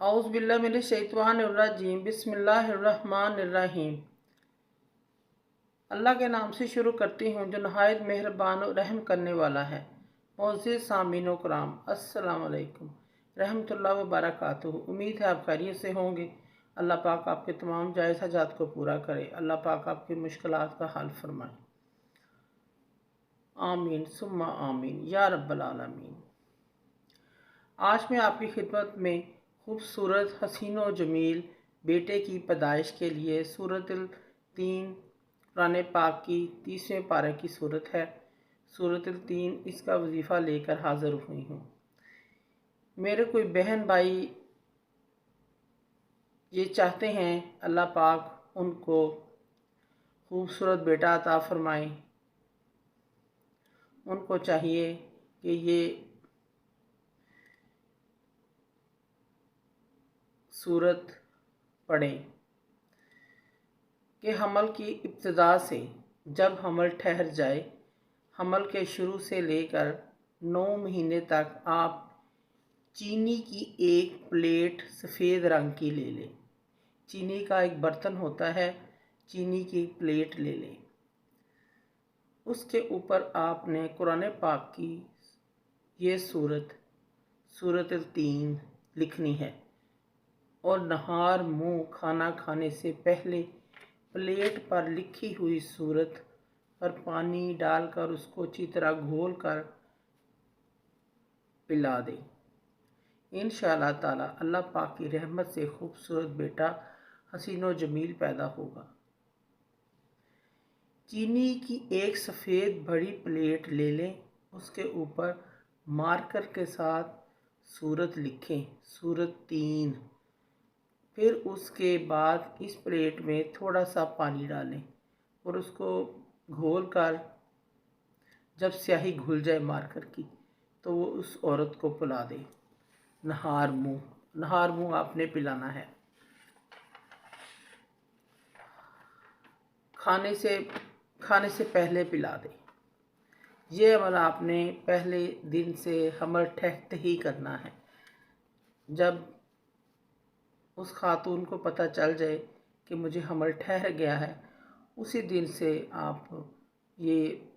औज़ु बिल्लाहि मिनश शैतानिर रजीम बिस्मिल्लाहिर्रहमानिर्रहीम। अल्लाह के नाम से शुरू करती हूँ जो नहायत मेहरबान और रहम करने वाला है। मोअज़्ज़िज़ सामीन कराम, अस्सलाम वालेकुम रहमतुल्लाहि व बरकातुहू। उम्मीद है आप खैरियत से होंगे। अल्लाह पाक आपके तमाम जायज़ हाजात को पूरा करे। अल्लाह पाक आपकी मुश्किलात का हल फरमाए। आमीन सुम्मा आमीन या रब्बल आलमीन। आज मैं आपकी खिदमत में खूबसूरत हसीन व जमील बेटे की पैदाइश के लिए सूरतुल तीन कुरान पाक की 30वें पारे की सूरत है। सूरतुल तीन इसका वजीफ़ा लेकर हाज़िर हुई हूँ। मेरे कोई बहन भाई ये चाहते हैं अल्लाह पाक उनको खूबसूरत बेटा अता फरमाए। उनको चाहिए कि ये सूरत पढ़ें कि हमल की इब्तिदा से जब हमल ठहर जाए, हमल के शुरू से लेकर 9 महीने तक आप चीनी की एक प्लेट सफ़ेद रंग की ले लें। चीनी का एक बर्तन होता है, चीनी की प्लेट ले लें। उसके ऊपर आपने कुरान पाक की ये सूरतुल तीन लिखनी है और नहार मुँह खाना खाने से पहले प्लेट पर लिखी हुई सूरत पर पानी डालकर उसको अच्छी तरह घोल कर पिला दें। इंशाअल्लाह ताला अल्लाह पाक की रहमत से खूबसूरत बेटा हसीन व जमील पैदा होगा। चीनी की एक सफ़ेद बड़ी प्लेट ले लें। उसके ऊपर मार्कर के साथ सूरत लिखें, सूरत तीन। फिर उसके बाद इस प्लेट में थोड़ा सा पानी डालें और उसको घोल कर जब स्याही घुल जाए मार्कर की तो वो उस औरत को पिला दें। नहार मुँह आपने पिलाना है। खाने से पहले पिला दें। ये अमल आपने पहले दिन से हमल ठहरते ही करना है। जब उस खातून को पता चल जाए कि मुझे हमल ठहर गया है, उसी दिन से आप ये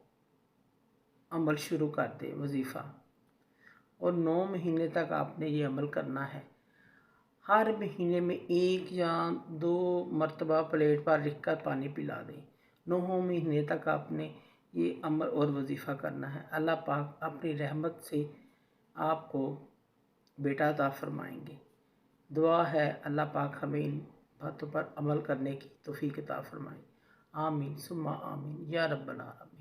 अमल शुरू कर दें वजीफ़ा, और 9 महीने तक आपने ये अमल करना है। हर महीने में 1 या 2 मरतबा प्लेट पर लिख कर पानी पिला दें। 9 महीने तक आपने ये अमल और वजीफ़ा करना है। अल्लाह पाक अपनी रहमत से आपको बेटा अता फरमाएंगे। दुआ है अल्लाह पाक हमें इन बातों पर अमल करने की तौफीक अता फरमाए। आमीन सुम्मा आमीन या रब्बल आलमीन।